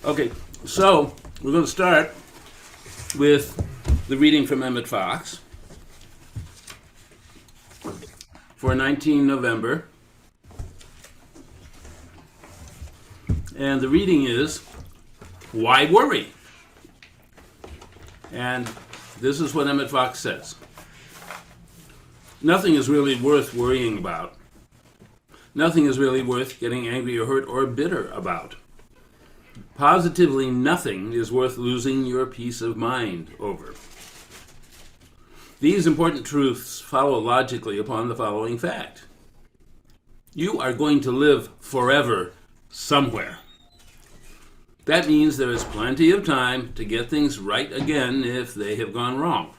Okay, so we're going to start with the reading from Emmett Fox for 19 November. And the reading is, Why Worry? And this is what Emmett Fox says. Nothing is really worth worrying about. Nothing is really worth getting angry or hurt or bitter about. Positively nothing is worth losing your peace of mind over. These important truths follow logically upon the following fact. You are going to live forever somewhere. That means there is plenty of time to get things right again if they have gone wrong.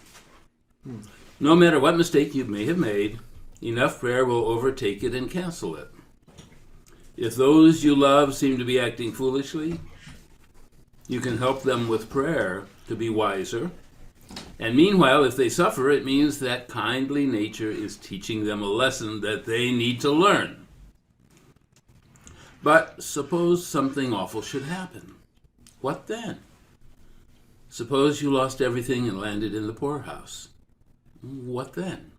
No matter what mistake you may have made, enough prayer will overtake it and cancel it. If those you love seem to be acting foolishly, you can help them with prayer to be wiser. And meanwhile, if they suffer, it means that kindly nature is teaching them a lesson that they need to learn. But suppose something awful should happen. What then? Suppose you lost everything and landed in the poorhouse. What then?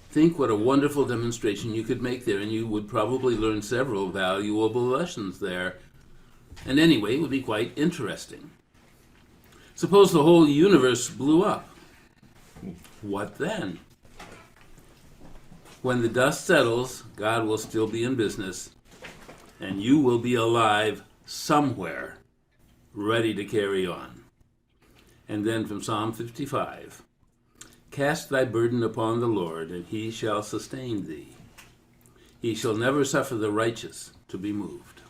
Think what a wonderful demonstration you could make there, and you would probably learn several valuable lessons there. And anyway, it would be quite interesting. Suppose the whole universe blew up. What then? When the dust settles, God will still be in business, and you will be alive somewhere, ready to carry on. And then from Psalm 55, Cast thy burden upon the Lord, and he shall sustain thee. He shall never suffer the righteous to be moved.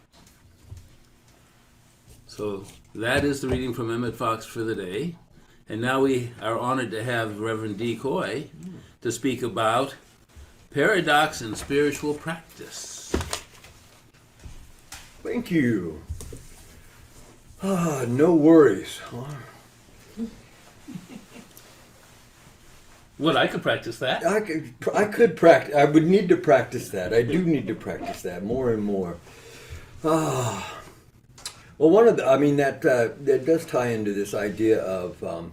So that is the reading from Emmett Fox for the day. And now we are honored to have Reverend Dee Coy to speak about paradox and spiritual practice. Thank you. No worries. Well, I could practice that. I could practice. I would need to practice that. I do need to practice that more and more. Well, that does tie into this idea of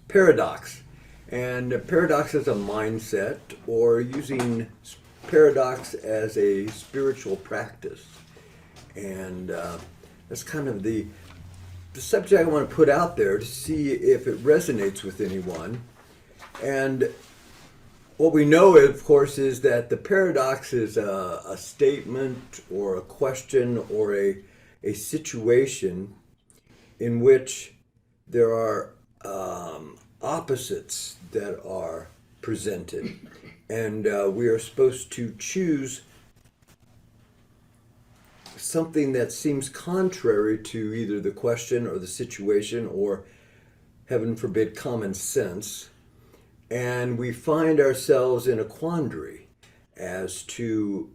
paradox. And paradox as a mindset, or using paradox as a spiritual practice. And that's kind of the subject I want to put out there to see if it resonates with anyone. And what we know, of course, is that the paradox is a statement or a question or a situation in which there are opposites that are presented. And we are supposed to choose something that seems contrary to either the question or the situation or, heaven forbid, common sense. And we find ourselves in a quandary as to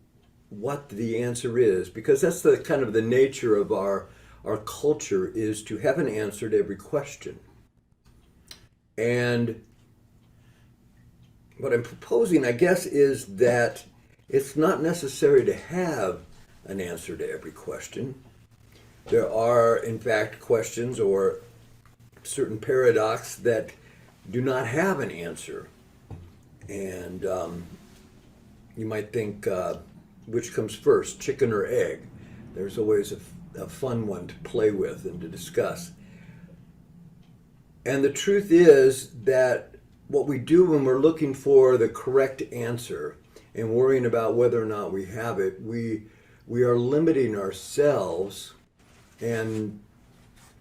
what the answer is, because that's the kind of the nature of our culture, is to have an answer to every question. And what I'm proposing, I guess, is that it's not necessary to have an answer to every question. There are, in fact, questions or certain paradox that do not have an answer. And you might think, which comes first, chicken or egg? There's always a fun one to play with and to discuss. And the truth is that what we do when we're looking for the correct answer and worrying about whether or not we have it, we are limiting ourselves, and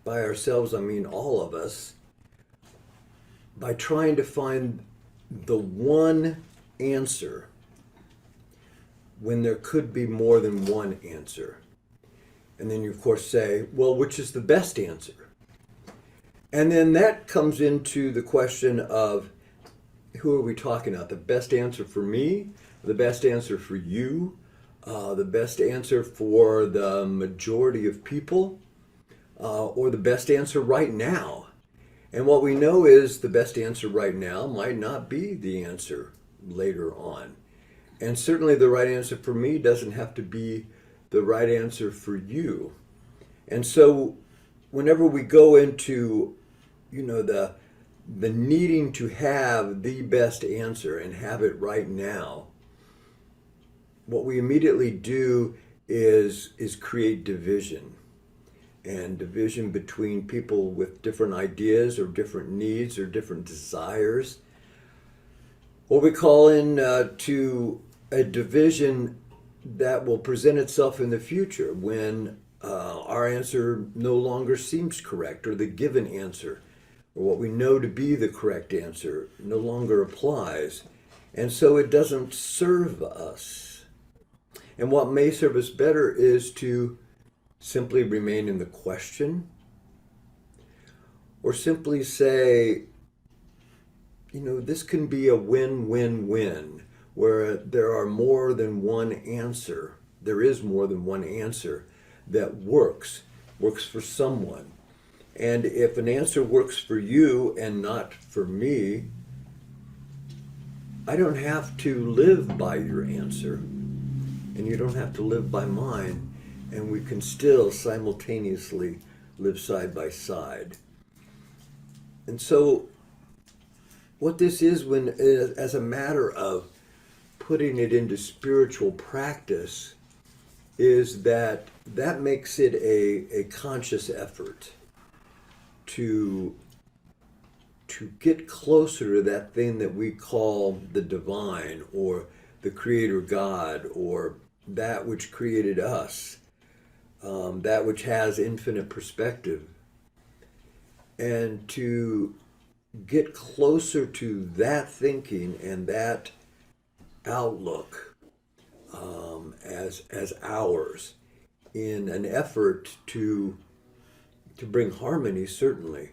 by ourselves I mean all of us, by trying to find the one answer when there could be more than one answer. And then you, of course, say, well, which is the best answer? And then that comes into the question of, who are we talking about? The best answer for me? The best answer for you? The best answer for the majority of people? Or the best answer right now? And what we know is the best answer right now might not be the answer later on. And certainly the right answer for me doesn't have to be the right answer for you. And so whenever we go into, the needing to have the best answer and have it right now, what we immediately do is create division, and division between people with different ideas or different needs or different desires. What we call in to a division that will present itself in the future when our answer no longer seems correct, or the given answer, or what we know to be the correct answer, no longer applies. And so it doesn't serve us. And what may serve us better is to simply remain in the question, or simply say, this can be a win-win-win, where there are more than one answer. There is more than one answer that works for someone. And if an answer works for you and not for me, I don't have to live by your answer, and you don't have to live by mine, and we can still simultaneously live side by side. And so what this is, when as a matter of putting it into spiritual practice, is that makes it a conscious effort to get closer to that thing that we call the divine, or the creator God, or that which created us, that which has infinite perspective, and to get closer to that thinking and that outlook as ours, in an effort to bring harmony, certainly,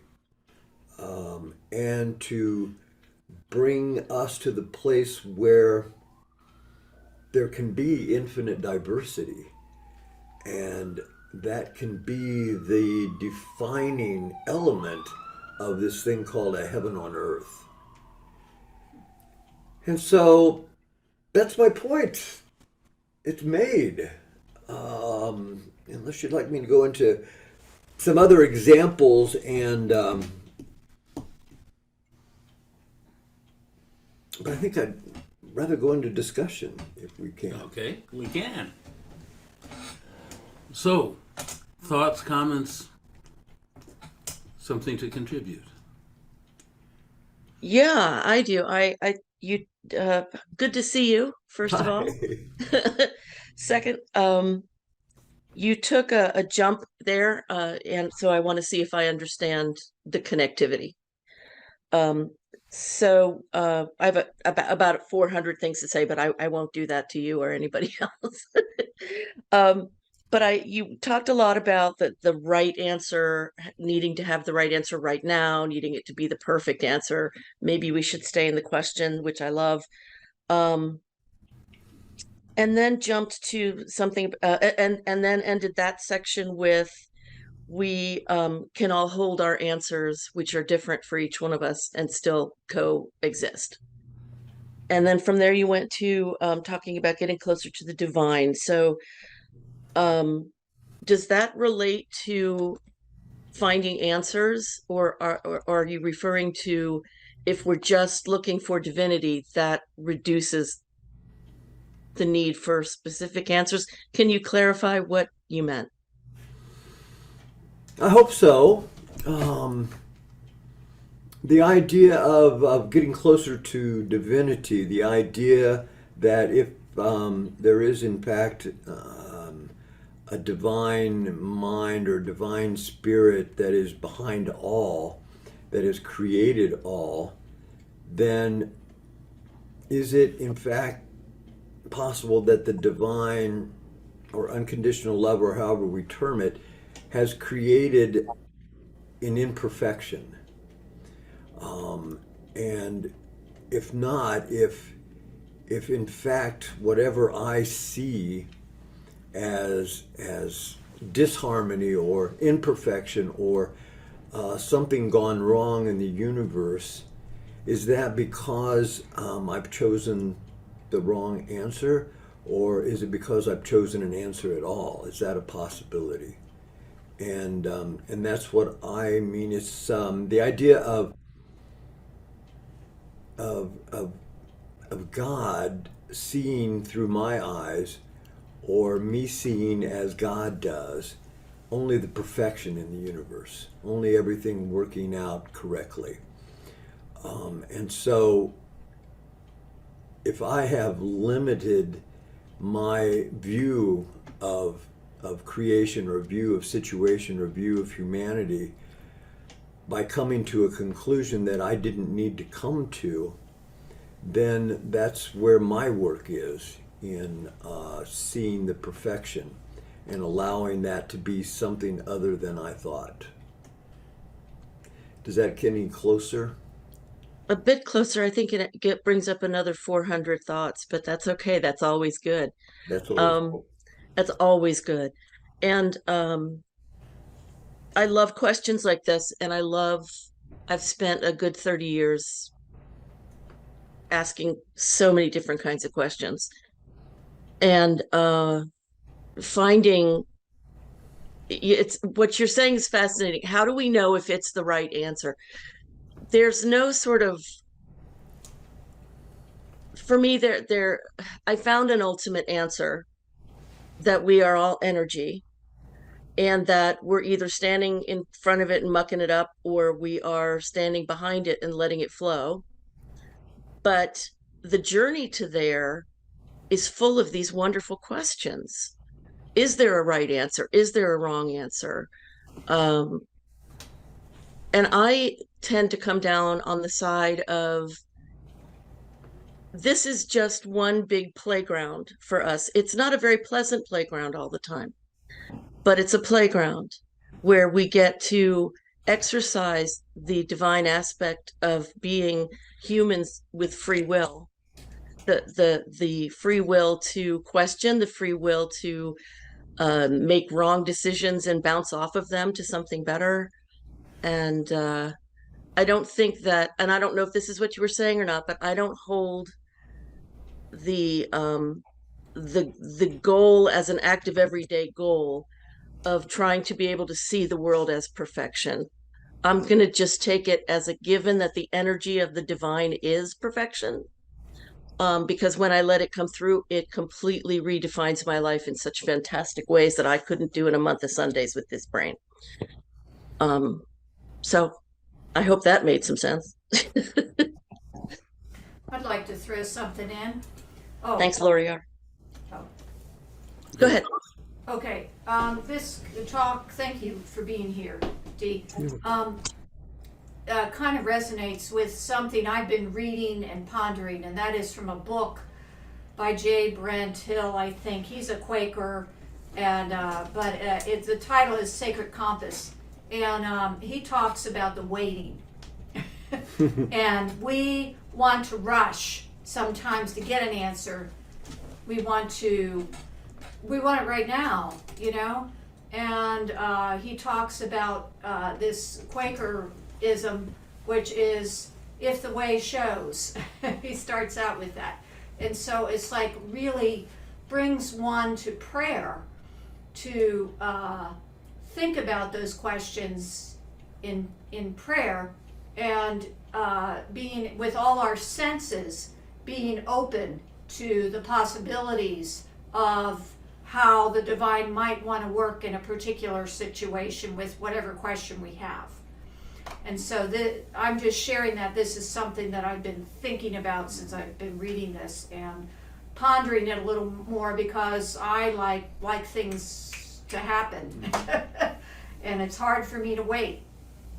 and to bring us to the place where there can be infinite diversity, and that can be the defining element of this thing called a heaven on earth. And so that's my point. It's made. Unless you'd like me to go into some other examples, and but I think I'd rather go into discussion if we can. Okay, we can. So, thoughts, comments, something to contribute? Yeah, I do. You, good to see you, first of all. Hi. Second, you took a jump there, and so I want to see if I understand the connectivity. I have about 400 things to say, but I won't do that to you or anybody else. But you talked a lot about the right answer, needing to have the right answer right now, needing it to be the perfect answer. Maybe we should stay in the question, which I love. And then jumped to something, and then ended that section with, we can all hold our answers, which are different for each one of us, and still coexist. And then from there, you went to talking about getting closer to the divine. So does that relate to finding answers, or are you referring to, if we're just looking for divinity, that reduces the need for specific answers? Can you clarify what you meant? I hope so. The idea of getting closer to divinity, the idea that if there is in fact a divine mind or divine spirit that is behind all, that has created all, then is it in fact possible that the divine or unconditional love, or however we term it, has created an imperfection? And if not, if in fact whatever I see as disharmony or imperfection, or something gone wrong in the universe, is that because I've chosen the wrong answer, or is it because I've chosen an answer at all? Is that a possibility? and that's what I mean. It's the idea of of of God seeing through my eyes, or me seeing as God does, only the perfection in the universe, only everything working out correctly. And so, if I have limited my view of creation, or view of situation, or view of humanity by coming to a conclusion that I didn't need to come to, then that's where my work is in seeing the perfection and allowing that to be something other than I thought. Does that get any closer? A bit closer. I think it brings up another 400 thoughts, but that's okay. That's always good. That's always Um, that's always good. And I love questions like this, and I've spent a good 30 years asking so many different kinds of questions, and finding it's what you're saying is fascinating. How do we know if it's the right answer? There's no sort of, for me, I found an ultimate answer, that we are all energy, and that we're either standing in front of it and mucking it up, or we are standing behind it and letting it flow. But the journey to there is full of these wonderful questions. Is there a right answer? Is there a wrong answer? Um, and I tend to come down on the side of, this is just one big playground for us. It's not a very pleasant playground all the time, but it's a playground where we get to exercise the divine aspect of being humans with free will, the free will to question, the free will to make wrong decisions and bounce off of them to something better. And I don't think that, and I don't know if this is what you were saying or not, but I don't hold the the goal as an active everyday goal of trying to be able to see the world as perfection. I'm going to just take it as a given that the energy of the divine is perfection. Because when I let it come through, it completely redefines my life in such fantastic ways that I couldn't do in a month of Sundays with this brain. Um, so I hope that made some sense. I'd like to throw something in. Oh, Thanks, Loriar. oh, Go ahead. okay. This talk, thank you for being here, Dee. Kind of resonates with something I've been reading and pondering, and that is from a book by J. Brent Hill, I think. He's a Quaker, and the title is Sacred Compass, and he talks about the waiting. And we want to rush sometimes to get an answer. We want it right now, you know? And he talks about this Quakerism, which is if the way shows. He starts out with that. And so it's like really brings one to prayer to think about those questions in prayer, and being with all our senses, being open to the possibilities of how the divine might want to work in a particular situation with whatever question we have. And so I'm just sharing that this is something that I've been thinking about since I've been reading this and pondering it a little more, because I like things to happen. And it's hard for me to wait.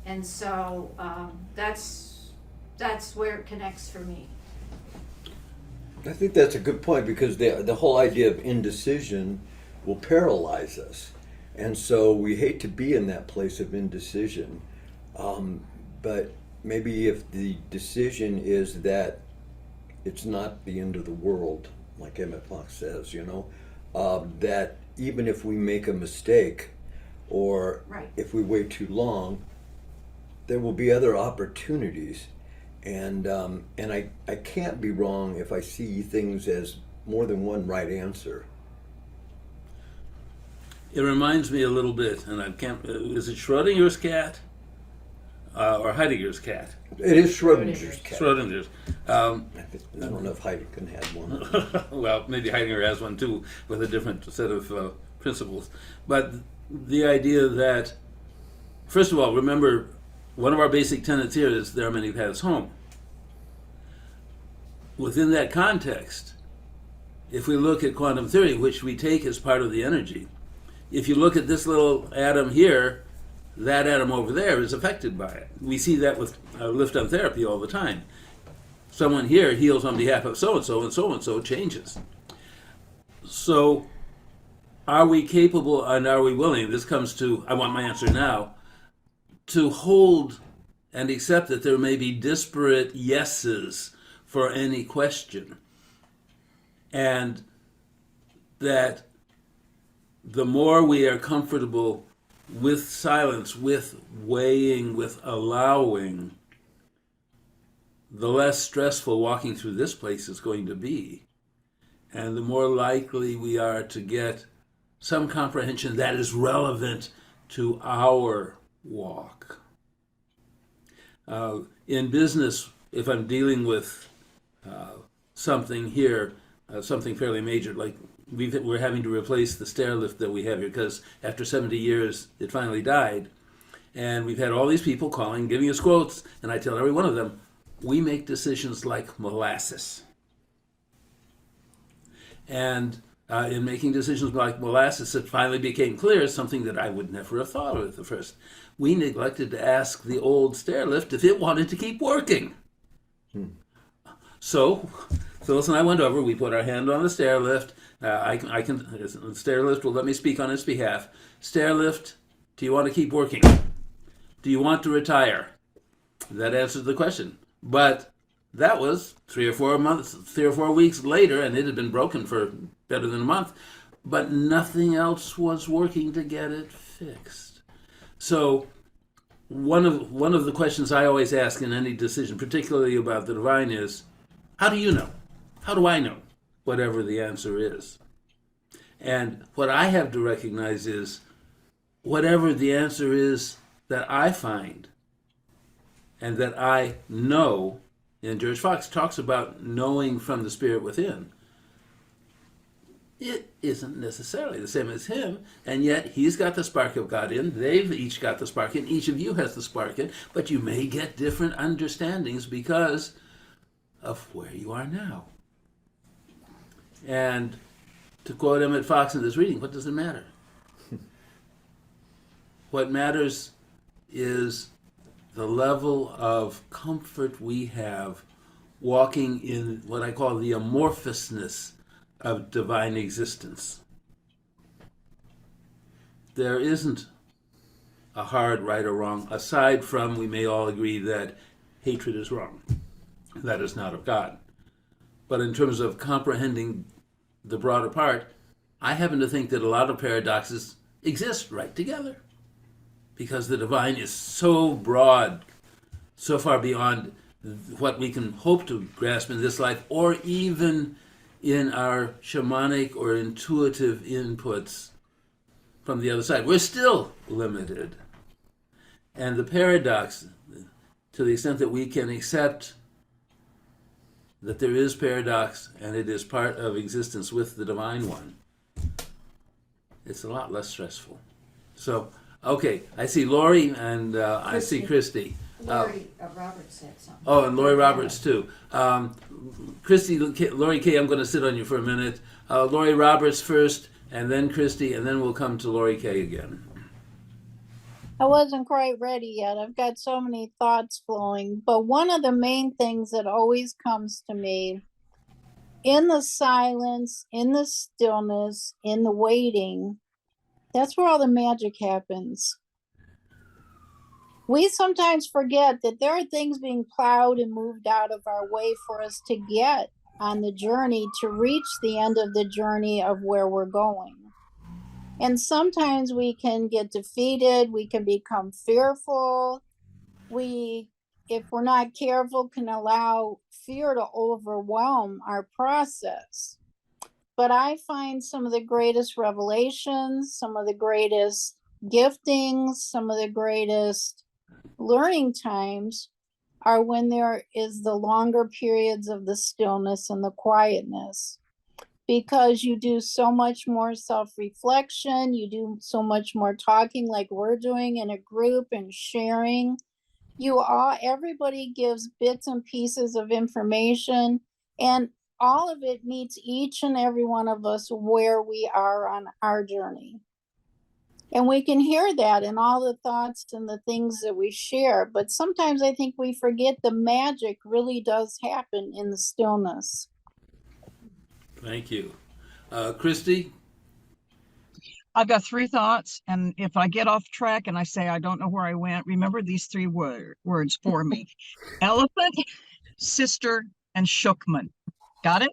And so that's where it connects for me. I think that's a good point, because the whole idea of indecision will paralyze us. And so we hate to be in that place of indecision. But maybe if the decision is that it's not the end of the world, like Emmett Fox says, that even if we make a mistake, or Right. if we wait too long, there will be other opportunities. And I can't be wrong if I see things as more than one right answer. It reminds me a little bit, and I can't. Is it Schrodinger's cat or Heidegger's cat? It is Schrodinger's cat. Schrodinger's. I don't know if Heidegger had one. Well, maybe Heidegger has one too, with a different set of principles. But the idea that, first of all, remember, one of our basic tenets here is there are many paths home. Within that context, if we look at quantum theory, which we take as part of the energy, if you look at this little atom here, that atom over there is affected by it. We see that with lift-on therapy all the time. Someone here heals on behalf of so-and-so, and so-and-so changes. So are we capable and are we willing, this comes to, I want my answer now, to hold and accept that there may be disparate yeses for any question, and that the more we are comfortable with silence, with weighing, with allowing, the less stressful walking through this place is going to be. And the more likely we are to get some comprehension that is relevant to our walk. In business, if I'm dealing with something here, something fairly major, like we're having to replace the stair lift that we have here because after 70 years it finally died. And we've had all these people calling, giving us quotes, and I tell every one of them, we make decisions like molasses. And in making decisions like molasses, it finally became clear, something that I would never have thought of at the first. We neglected to ask the old stair lift if it wanted to keep working. So Phyllis and I went over, we put our hand on the stair lift. The stair lift will let me speak on its behalf. Stair lift, do you want to keep working? Do you want to retire? That answered the question. But that was 3 or 4 weeks later, and it had been broken for better than a month, but nothing else was working to get it fixed. So one of the questions I always ask in any decision, particularly about the divine, is, how do you know? How do I know? Whatever the answer is. And what I have to recognize is, whatever the answer is that I find and that I know, and George Fox talks about knowing from the spirit within, it isn't necessarily the same as him, and yet he's got the spark of God in, they've each got the spark in, each of you has the spark in, but you may get different understandings because of where you are now. And to quote Emmett Fox in this reading, what does it matter? What matters is the level of comfort we have walking in what I call the amorphousness of divine existence. There isn't a hard right or wrong, aside from we may all agree that hatred is wrong. That is not of God. But in terms of comprehending the broader part, I happen to think that a lot of paradoxes exist right together, because the divine is so broad, so far beyond what we can hope to grasp in this life, or even in our shamanic or intuitive inputs from the other side. We're still limited. And the paradox, to the extent that we can accept that there is paradox and it is part of existence with the divine one, it's a lot less stressful. So, okay, I see Lori and I see Christy. Lori Roberts said something. Oh, and Lori Roberts too. Christy, Lori K, I'm going to sit on you for a minute. Lori Roberts first, and then Christy, and then we'll come to Lori K again. I wasn't quite ready yet. I've got so many thoughts flowing, but one of the main things that always comes to me in the silence, in the stillness, in the waiting, that's where all the magic happens. We sometimes forget that there are things being plowed and moved out of our way for us to get on the journey to reach the end of the journey of where we're going. And sometimes we can get defeated, we can become fearful. If we're not careful, can allow fear to overwhelm our process. But I find some of the greatest revelations, some of the greatest giftings, some of the greatest learning times are when there is the longer periods of the stillness and the quietness, because you do so much more self-reflection, you do so much more talking like we're doing in a group and sharing. Everybody gives bits and pieces of information, and all of it meets each and every one of us where we are on our journey. And we can hear that in all the thoughts and the things that we share. But sometimes I think we forget the magic really does happen in the stillness. Thank you. Christy? I've got 3 thoughts, and if I get off track and I say I don't know where I went, remember these 3 words for me. Elephant, sister, and Shookman. Got it?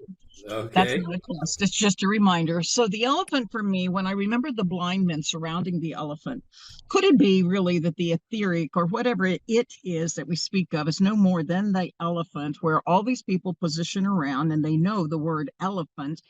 That's Okay. not a test. It's just a reminder. So the elephant for me, when I remember the blind men surrounding the elephant, could it be really that the etheric or whatever it is that we speak of is no more than the elephant, where all these people position around and they know the word elephant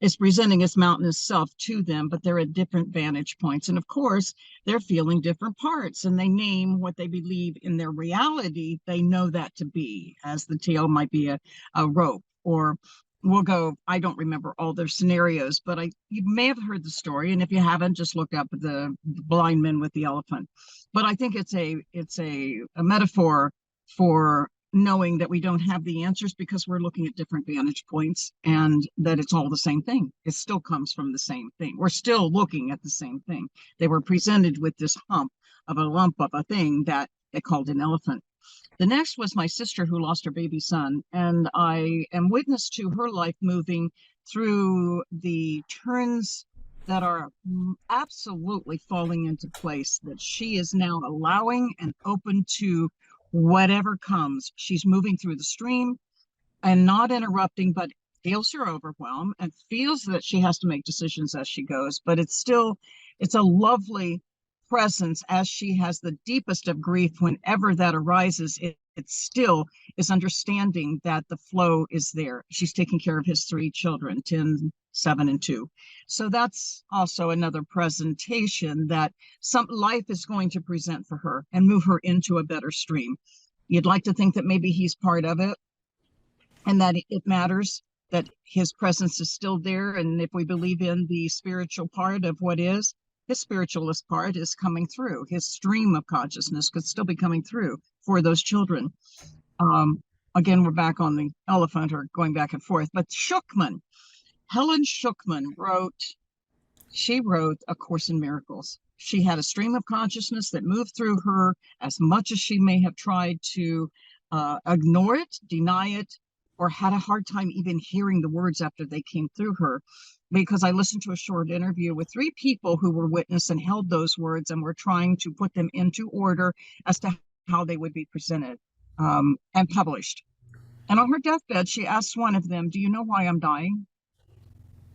is presenting its mountainous self to them, but they're at different vantage points. And of course, they're feeling different parts, and they name what they believe in their reality they know that to be, as the tail might be a rope, or we'll go, I don't remember all their scenarios, but you may have heard the story, and if you haven't, just look up the blind men with the elephant. But I think it's a metaphor for knowing that we don't have the answers because we're looking at different vantage points, and that it's all the same thing. It still comes from the same thing. We're still looking at the same thing. They were presented with this lump of a thing that they called an elephant. The next was my sister who lost her baby son, and I am witness to her life moving through the turns that are absolutely falling into place, that she is now allowing and open to whatever comes. She's moving through the stream and not interrupting, but feels her overwhelm and feels that she has to make decisions as she goes. But it's a lovely presence as she has the deepest of grief. Whenever that arises, it still is understanding that the flow is there. She's taking care of his 3 children, 10, 7, and 2. So that's also another presentation that some life is going to present for her and move her into a better stream. You'd like to think that maybe he's part of it and that it matters, that his presence is still there. And if we believe in the spiritual part of what is, his spiritualist part is coming through. His stream of consciousness could still be coming through for those children. Again, we're back on the elephant, or going back and forth. But Shookman, Helen Shookman wrote A Course in Miracles. She had a stream of consciousness that moved through her, as much as she may have tried to ignore it, deny it, or had a hard time even hearing the words after they came through her. Because I listened to a short interview with 3 people who were witness and held those words and were trying to put them into order as to how they would be presented and published. And on her deathbed, she asked one of them, "Do you know why I'm dying?"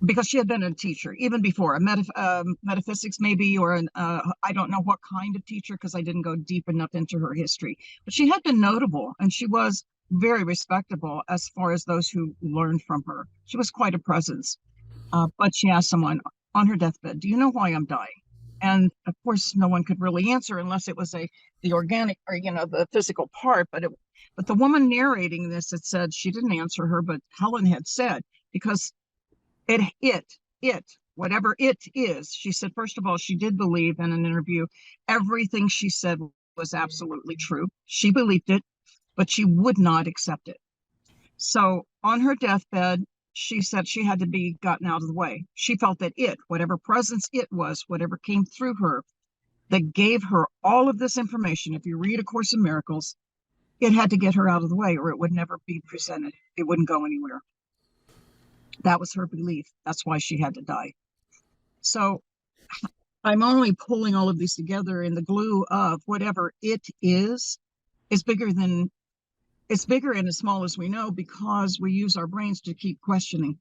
Because she had been a teacher even before, a metaphysics maybe, or I don't know what kind of teacher, because I didn't go deep enough into her history. But she had been notable, and she was very respectable as far as those who learned from her. She was quite a presence. But she asked someone on her deathbed, "Do you know why I'm dying?" And of course, no one could really answer unless it was the organic, or the physical part. But the woman narrating this had said, she didn't answer her, but Helen had said, because whatever it is, she said, first of all, she did believe in an interview, everything she said was absolutely true. She believed it, but she would not accept it. So on her deathbed, she said she had to be gotten out of the way. She felt that whatever presence it was, whatever came through her, that gave her all of this information, if you read A Course in Miracles, it had to get her out of the way, or it would never be presented. It wouldn't go anywhere. That was her belief. That's why she had to die. So I'm only pulling all of these together in the glue of whatever it is bigger and as small as we know, because we use our brains to keep questioning.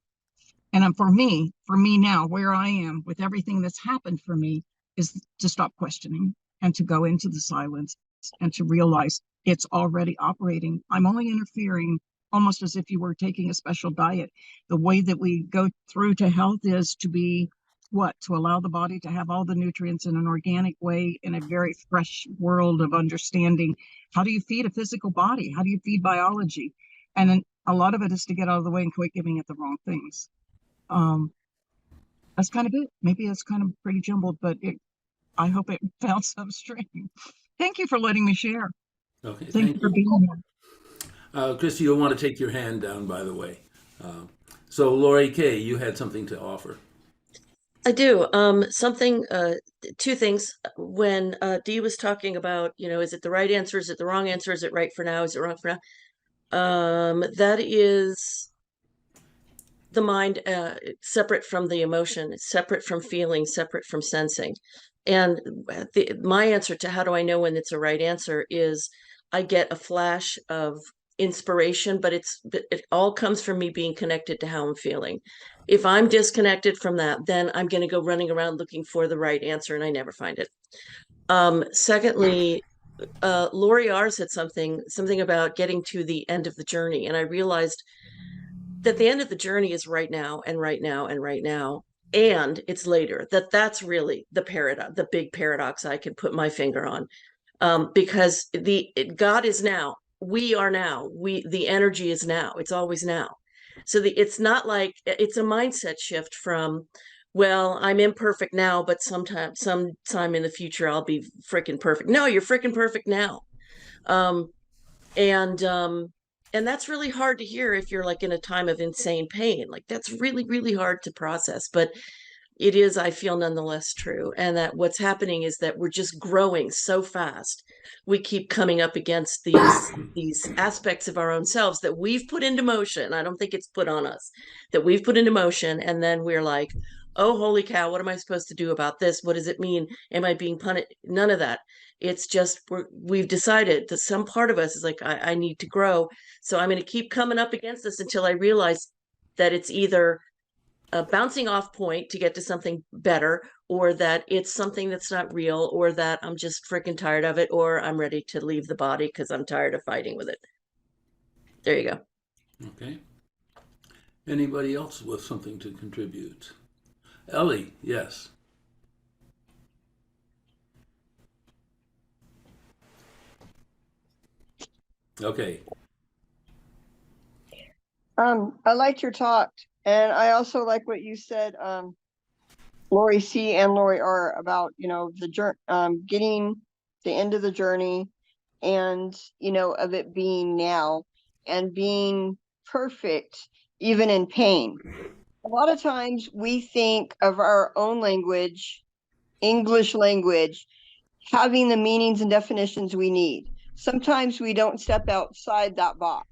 And for me now, where I am with everything that's happened for me, is to stop questioning and to go into the silence and to realize it's already operating. I'm only interfering almost as if you were taking a special diet. The way that we go through to health is to be what? To allow the body to have all the nutrients in an organic way, in a very fresh world of understanding. How do you feed a physical body? How do you feed biology? And then a lot of it is to get out of the way and quit giving it the wrong things. That's kind of it. Maybe it's kind of pretty jumbled, but I hope it found some string. Thank you for letting me share. Okay, Thank you for being here. Christy, you'll want to take your hand down, by the way. So, Lori Kay, you had something to offer. I do. Two things. When Dee was talking about, is it the right answer? Is it the wrong answer? Is it right for now? Is it wrong for now? That is the mind, separate from the emotion, separate from feeling, separate from sensing. And my answer to how do I know when it's a right answer is I get a flash of inspiration, but it all comes from me being connected to how I'm feeling. If I'm disconnected from that, then I'm going to go running around looking for the right answer and I never find it. Secondly, Lori R said something about getting to the end of the journey. And I realized that the end of the journey is right now and right now and right now. And it's later. That's really the big paradox I can put my finger on. Because God is now, we are now, the energy is now, it's always now. So it's not like, it's a mindset shift from, well, I'm imperfect now, but sometime in the future, I'll be freaking perfect. No, you're freaking perfect now. And that's really hard to hear if you're like in a time of insane pain. Like that's really, really hard to process, but it is, I feel, nonetheless true. And that what's happening is that we're just growing so fast. We keep coming up against these aspects of our own selves that we've put into motion. I don't think it's put on us, that we've put into motion. And then we're like, oh, holy cow, what am I supposed to do about this? What does it mean? Am I being punished? None of that. It's just we've decided that some part of us is like, I need to grow. So I'm going to keep coming up against this until I realize that it's either a bouncing off point to get to something better, or that it's something that's not real, or that I'm just freaking tired of it, or I'm ready to leave the body because I'm tired of fighting with it. There you go. Okay. Anybody else with something to contribute? Ellie, yes. Okay. I liked your talk, and I also like what you said, Lori C and Lori R, about the getting the end of the journey, and of it being now and being perfect even in pain. A lot of times we think of our own language, English language, having the meanings and definitions we need. Sometimes we don't step outside that box.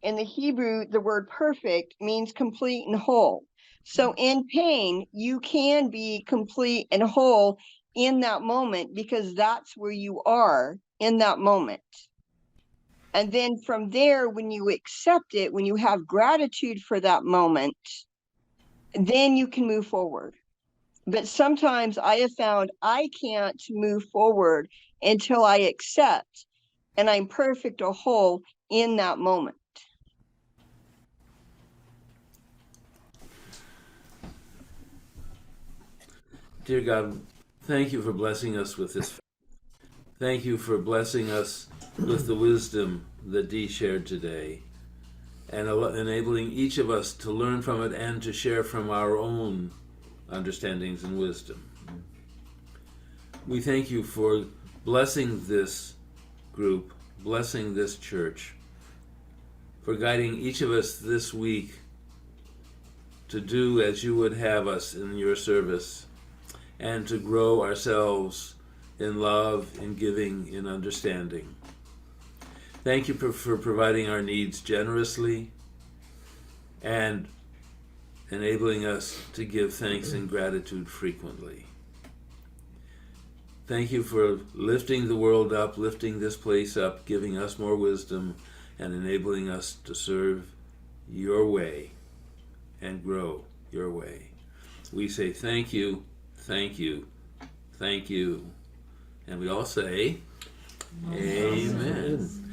In the Hebrew, the word perfect means complete and whole. So in pain, you can be complete and whole in that moment because that's where you are in that moment. And then from there, when you accept it, when you have gratitude for that moment, then you can move forward. But sometimes I have found I can't move forward until I accept and I'm perfect or whole in that moment. Dear God, thank you for blessing us with this. Thank you for blessing us with the wisdom that Dee shared today, and enabling each of us to learn from it and to share from our own understandings and wisdom. We thank you for blessing this group, blessing this church, for guiding each of us this week to do as you would have us in your service, and to grow ourselves in love, in giving, in understanding. Thank you for providing our needs generously and enabling us to give thanks and gratitude frequently. Thank you for lifting the world up, lifting this place up, giving us more wisdom, and enabling us to serve your way and grow your way. We say thank you, thank you, thank you. And we all say, Amen.